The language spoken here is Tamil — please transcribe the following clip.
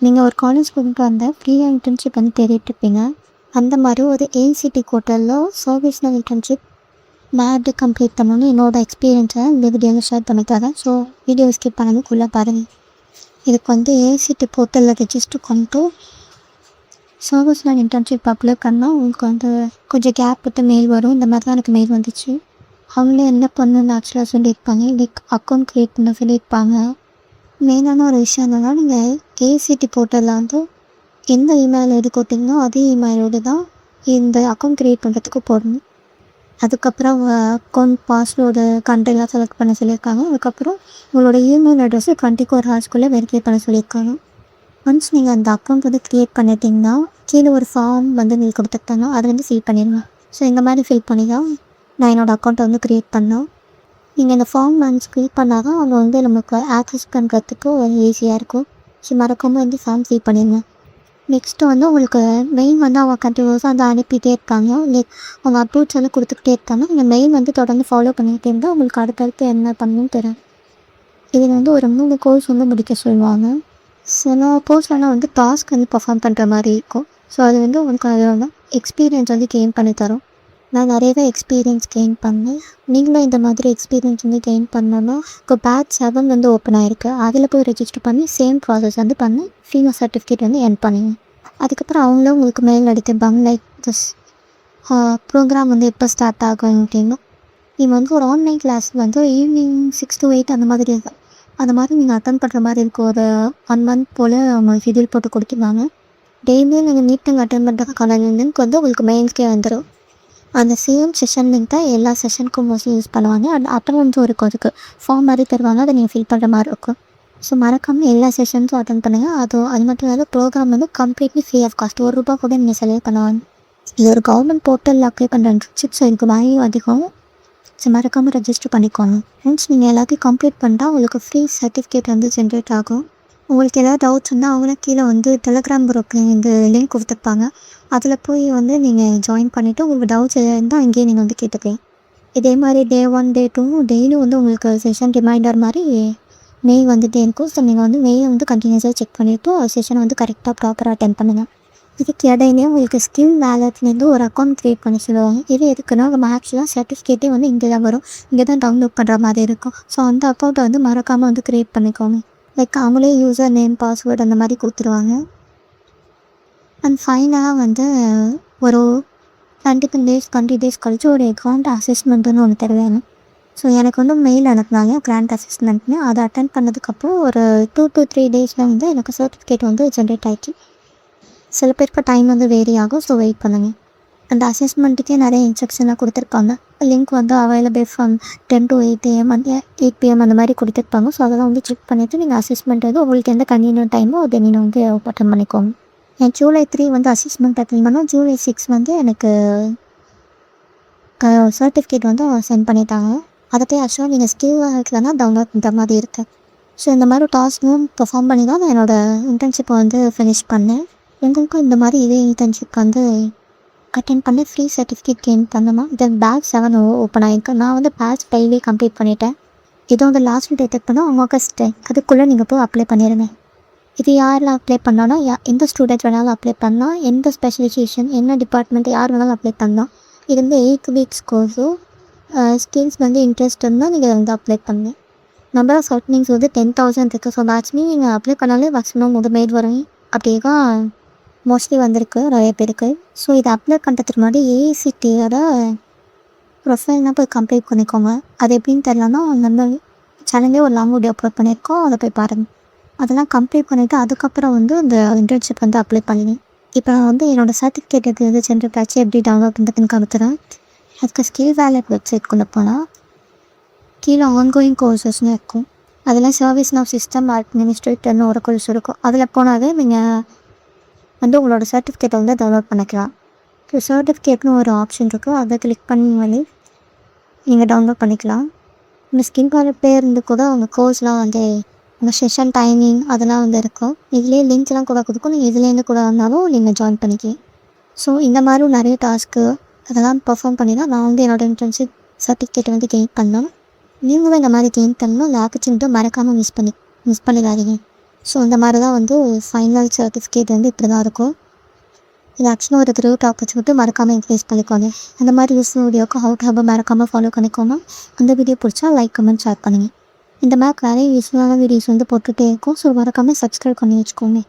நீங்கள் ஒரு காலேஜ் போயிட்டு வந்த ஃப்ரீயாக இன்டர்ன்ஷிப் வந்து தேடிட்டுருப்பீங்க. அந்த மாதிரி ஒரு ஏசிடி போர்ட்டலில் சர்வீஸ்னல் இன்டர்ன்ஷிப் மேட் கம்ப்ளீட் பண்ணணும்னு என்னோடய எக்ஸ்பீரியன்ஸை இந்த வீடியோவில் ஷேர் பண்ணி தரேன். ஸோ வீடியோ ஸ்கிப் பண்ணதுக்குள்ளே பாருங்கள். இதுக்கு வந்து ஏசிடி போர்ட்டலில் ரெஜிஸ்டர் பண்ணிட்டு சர்வீஸ்னல் இன்டர்ன்ஷிப் அப்ளை பண்ணால் உங்களுக்கு வந்து கொஞ்சம் கேப் விட்டு மெயில் வரும். இந்த மாதிரி தான் எனக்கு மெயில் வந்துச்சு. அவங்களே என்ன பண்ணுன்னு ஆக்சுவலாக சொல்லியிருப்பாங்க. லைக் அக்கௌண்ட் க்ரியேட் பண்ண சொல்லியிருப்பாங்க. மெயினான ஒரு விஷயம் என்னென்னா, நீங்கள் ஏசிடி போர்ட்டலில் வந்து எந்த இமெயில் ஐடி கொடுத்தீங்களோ அதே இமெயிலோடு தான் இந்த அக்கௌண்ட் க்ரியேட் பண்ணுறதுக்கு போடணும். அதுக்கப்புறம் அக்கௌண்ட் பாஸ்வேர்டு கண்ட்ரிலாம் செலக்ட் பண்ண சொல்லியிருக்காங்க. அதுக்கப்புறம் உங்களோட இமெயில் அட்ரஸை 24 ஹவர்ஸ்க்குள்ளே வெரிஃபை பண்ண சொல்லியிருக்காங்க. ஒன்ஸ் நீங்கள் அந்த அக்கௌண்ட் வந்து க்ரியேட் பண்ணிட்டீங்கன்னா கீழே ஒரு ஃபார்ம் வந்து நீங்கள் கொடுத்துருக்காங்க. அதை வந்து ஃபில் பண்ணிடுங்க. ஸோ இந்த மாதிரி ஃபில் பண்ணி தான் நான் என்னோடய அக்கௌண்ட்டை வந்து க்ரியேட் பண்ணோம். நீங்கள் இந்த ஃபார்ம் வந்து ஃபில் பண்ணால் தான் அவங்க வந்து நமக்கு ஆக்சஸ் பண்ணுறதுக்கு ஈஸியாக இருக்கும். ஸோ மறக்காமல் வந்து ஃபார்ம் ஃபில் பண்ணிடுங்க. நெக்ஸ்ட்டு வந்து உங்களுக்கு மெயில் வந்து அவங்க கண்டினியூஸாக வந்து அனுப்பிட்டே இருக்காங்க. லைக் அவங்க அப்ரோச் வந்து கொடுத்துக்கிட்டே இருக்காங்க. நீங்கள் மெயில் வந்து தொடர்ந்து ஃபாலோ பண்ணிக்கிட்டே இருந்தால் உங்களுக்கு அடுத்தடுத்து என்ன பண்ணணும்னு தெரியும். இதில் வந்து ஒரு 3 கோர்ஸ் வந்து முடிக்க சொல்லுவாங்க. சில கோர்ஸ்லாம் வந்து டாஸ்க் வந்து பர்ஃபார்ம் பண்ணுற மாதிரி இருக்கும். ஸோ அது வந்து உங்களுக்கு அதோட எக்ஸ்பீரியன்ஸ் வந்து கெயின் பண்ணி தரும். நான் நிறையவே எக்ஸ்பீரியன்ஸ் கெயின் பண்ணேன். நீங்களும் இந்த மாதிரி எக்ஸ்பீரியன்ஸ் வந்து கெயின் பண்ணணும்னா இப்போ பேட்ச் 7 வந்து ஓப்பன் ஆகிருக்கு. அதில் போய் ரெஜிஸ்டர் பண்ணி சேம் ப்ராசஸ் வந்து பண்ணி ஃப்ரீயாக சர்டிஃபிகேட் வந்து எர்ன் பண்ணுங்க. அதுக்கப்புறம் அவங்களும் உங்களுக்கு மெயில் அடித்திருப்பாங்க. லைக் திஸ் ப்ரோக்ராம் வந்து எப்போ ஸ்டார்ட் ஆகும் அப்படின்னா, நீங்கள் வந்து ஒரு ஆன்லைன் கிளாஸ் வந்து ஈவினிங் 6 to 8 அந்த மாதிரி இருக்கும். அந்த மாதிரி நீங்கள் அட்டன் பண்ணுற மாதிரி இருக்கும். ஒரு 1 month போல் அவங்க ஷெட்யூல் போட்டு கொடுத்துருவாங்க. டெய்லியும் நீங்கள் மீட்டிங் அட்டன் பண்ணுறதுக்கான லிங்க் வந்து உங்களுக்கு மெயில்ஸ்க்கே வந்துடும். அந்த சேம் செஷன் லிங்க் தான் எல்லா செஷனுக்கும் மோஸ்ட்லி யூஸ் பண்ணுவாங்க. அந்த அட்டெண்டன்ஸும் இருக்கும். அதுக்கு ஃபார்ம் மாதிரி தருவாங்க. அதை நீங்கள் ஃபில் பண்ணுற மாதிரி இருக்கும். ஸோ மறக்காமல் எல்லா செஷன்ஸும் அட்டன் பண்ணுங்கள். அது மட்டும் இல்லாத ப்ரோக்ராம் வந்து கம்ப்ளீட்லி ஃப்ரீ ஆஃப் காஸ்ட். ₹1 கூட நீங்கள் செலவு பண்ணுவாங்க. இது ஒரு கவர்மெண்ட் போர்ட்டலில் அப்ளை பண்ணுற இன்டர்ன்ஷிப். ஸோ இதுக்கு வேல்யூ அதிகம். ஸோ மறக்காமல் ரெஜிஸ்டர் பண்ணிக்கோங்க. ஃப்ரெண்ட்ஸ், நீங்கள் எல்லாத்தையும் கம்ப்ளீட் பண்ணிட்டா உங்களுக்கு ஃப்ரீ சர்டிஃபிகேட் வந்து ஜென்ரேட் ஆகும். உங்களுக்கு ஏதாவது டவுட்ஸ் இருந்தால் அவங்களே கீழே வந்து டெலகிராம் குரூப்பில் இந்த லிங்க் கொடுத்துருப்பாங்க. அதில் போய் வந்து நீங்கள் ஜாயின் பண்ணிவிட்டு உங்களுக்கு டவுட்ஸ் எதாவது இருந்தால் அங்கேயே நீங்கள் வந்து கேட்டுக்கலாம். இதே மாதிரி Day 1 Day 2 டெய்லியும் வந்து உங்களுக்கு செஷன் ரிமைண்டர் மாதிரி மெயில் வந்துகிட்டே இருக்கும். ஸோ நீங்கள் வந்து மெயில் வந்து கண்டினியூஸாக செக் பண்ணிவிட்டு செஷனை வந்து கரெக்டாக ப்ராப்பராக அட்டெண்ட் பண்ணுங்கள். இதுக்கு இடையிலே உங்களுக்கு ஸ்கில் வேலட்லேருந்து ஒரு அக்கௌண்ட் க்ரியேட் பண்ணி சொல்லுவாங்க. இது எதுக்குன்னா நம்ம ஆக்சுவலாக சர்டிஃபிகேட்டே வந்து இங்கே தான் வரும். இங்கே தான் டவுன்லோட் பண்ணுற மாதிரி இருக்கும். ஸோ அந்த அக்கௌண்ட்டை வந்து மறக்காமல் வந்து க்ரியேட் பண்ணிக்கோங்க. லைக் அவங்களே யூசர் நேம் பாஸ்வேர்டு அந்த மாதிரி கொடுத்துருவாங்க. அண்ட் ஃபைனலாக வந்து ஒரு 20 days கழிச்சு ஒரு கிராண்ட் அசஸ்மெண்ட்டுன்னு ஒன்று தருவாங்க. ஸோ எனக்கு வந்து மெயில் அனுப்புனாங்க கிராண்ட் அசஸ்மெண்ட்னு. அதை அட்டென்ட் பண்ணதுக்கப்புறம் ஒரு 2 to 3 days வந்து எனக்கு சர்டிஃபிகேட் வந்து ஜென்ரேட் ஆகிடுச்சு. சில பேருக்கு டைம் வந்து வேரி ஆகும். ஸோ வெயிட் பண்ணுங்கள். அந்த அசஸ்மெண்ட்டுக்கே நிறைய இன்ஸ்ட்ரக்ஷன்லாம் கொடுத்துருப்பாங்க. லிங்க் வந்து available from 10 to 8 AM and 8 PM அந்த மாதிரி கொடுத்துருப்பாங்க. ஸோ அதெல்லாம் வந்து செக் பண்ணிவிட்டு நீங்கள் அசஸ்மெண்ட் வந்து உங்களுக்கு எந்த கன்வீனியன்ட் டைமோ அதை நீங்கள் வந்து அட்டன் பண்ணிக்கோங்க. என் July 3 வந்து அசஸ்மெண்ட் அட்டன் பண்ணோம். July 6 வந்து எனக்கு சர்டிஃபிகேட் வந்து சென்ட் பண்ணிட்டாங்க. அதை போய் ஆக்சுவலாக நீங்கள் ஸ்கில் வேலைக்குலாம் டவுன்லோட் பண்ணுற மாதிரி இருக்குது. ஸோ இந்த மாதிரி டாஸ்க்கும் பெர்ஃபார்ம் பண்ணி தான் நான் என்னோடய இன்டர்ன்ஷிப்பை வந்து ஃபினிஷ் பண்ணேன். எங்களுக்கும் இந்த மாதிரி இதே இன்டர்ன்ஷிப் வந்து அட்டென்ட் பண்ணி ஃப்ரீ சர்டிஃபிகேட் கெயின் பண்ணோமா. தென் பேட்ச் 7 ஓப்பன் ஆகிருக்கு. நான் வந்து பேட்ச் 5 கம்ப்ளீட் பண்ணிட்டேன். இதோ வந்து லாஸ்ட் டேட் பண்ணோம் August 10. அதுக்குள்ளே நீங்கள் போய் அப்ளை பண்ணிடுங்க. இது யாரெல்லாம் அப்ளை பண்ணோன்னா எந்த ஸ்டூடெண்ட் வேணாலும் அப்ளை பண்ணலாம். எந்த ஸ்பெஷலைசேஷன் என்ன டிபார்ட்மெண்ட் யார் வேணாலும் அப்ளை பண்ணலாம். இது வந்து 8 weeks கோர்ஸும் ஸ்கில்ஸ் வந்து இன்ட்ரெஸ்ட் இருந்தால் நீங்கள் வந்து அப்ளை பண்ணுங்கள். நம்பர் ஆஃப் ஓப்பனிங்ஸ் வந்து 10,000 இருக்குது. ஸோ மேக்ஸிமம் நீங்கள் அப்ளை பண்ணாலே மேக்ஸிமம் வந்து மெயில் வரும். அப்படியே தான் மோஸ்ட்லி வந்திருக்கு நிறைய பேருக்கு. ஸோ இதை அப்ளை பண்ணுறதுக்கு முன்னாடி ஏசிடியோட ப்ரொஃபைல்னால் போய் கம்ப்ளீட் பண்ணிக்கோங்க. அது எப்படின்னு தெரியலன்னா நம்ம சேனல்லே ஒரு லாங் வீடியோ அப்லோட் பண்ணியிருக்கோம். அதை போய் பாருங்கள். அதெல்லாம் கம்ப்ளீட் பண்ணிவிட்டு அதுக்கப்புறம் வந்து இந்த இன்டர்ன்ஷிப் வந்து அப்ளை பண்ணி இப்போ நான் வந்து என்னோடய சர்டிஃபிகேட்டுக்கு வந்து ஜென்ரேட் ஆச்சு எப்படி டவுன்லோட் பண்ணுறதுன்னு காமிக்கிறேன். அதுக்கு ஸ்கில் வேலட் வெப்சைட்குள்ளே போனால் கீழே ஆன்கோயிங் கோர்சஸ்னு இருக்கும். அதெல்லாம் சர்வீஸ் நவ் சிஸ்டம் அட்மினிஸ்ட்ரேட்டர்னு ஒரு கோர்ஸ் இருக்கும். அதில் போனாலே நீங்கள் வந்து உங்களோட சர்டிஃபிகேட்டை வந்து டவுன்லோட் பண்ணிக்கலாம். ஸோ சர்டிஃபிகேட்னு ஒரு ஆப்ஷன் இருக்குது. அதை கிளிக் பண்ணி நீங்கள் டவுன்லோட் பண்ணிக்கலாம். இந்த ஸ்கில் வேலட் பேர் இருந்து கூட அவங்க கோர்ஸ்லாம் வந்து உங்கள் செஷன் டைமிங் அதெல்லாம் வந்து இருக்கும். இதுலேயே லிங்க்லாம் கூட கொடுக்கும். நீங்கள் இதுலேருந்து கூட வந்தாலும் நீங்கள் ஜாயின் பண்ணிக்கலாம். ஸோ இந்த மாதிரி நிறைய டாஸ்க்கு அதெல்லாம் பர்ஃபார்ம் பண்ணி தான் நான் வந்து என்னோடய இன்டர்ன்ஷிப் சர்டிஃபிகேட்டை வந்து கெயின் பண்ணேன். நீங்களும் இந்த மாதிரி கெயின் பண்ணணும். இந்த ஆப்பர்ச்சுனிட்டியை மறக்காமல் மிஸ் பண்ணிடாதீங்க. ஸோ இந்த மாதிரி தான் வந்து ஃபைனல் சர்டிஃபிகேட் வந்து இப்படி தான் இருக்கும். இது ஆக்சுவலாக ஒரு த்ரூ டாபிக்ஸ் விட்டு மறக்காமல் இன்க்ரீஸ் பண்ணிக்கோங்க. அந்த மாதிரி யூஸ்ஃபுல் வீடியோக்கு ஹவு டு ஹப் மறக்காமல் ஃபாலோ பண்ணிக்கோங்க. அந்த வீடியோ பிடிச்சா லைக் கமெண்ட் ஷேர் பண்ணுங்கள். இந்த மாதிரி நிறைய யூஸ்ஃபுல்லான வீடியோஸ் வந்து போட்டுகிட்டே இருக்கும். ஸோ மறக்காமல் சப்ஸ்கிரைப் பண்ணி வச்சுக்கோங்க.